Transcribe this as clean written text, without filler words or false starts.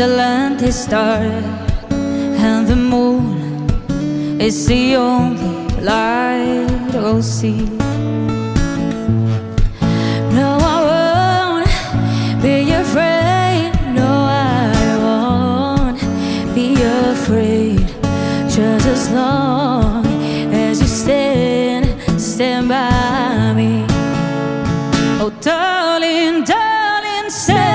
the land is dark and the moon is the only light we'll see. No, I won't be afraid. No, I won't be afraid. Just as long as you stand by me. Oh, darling, darling, say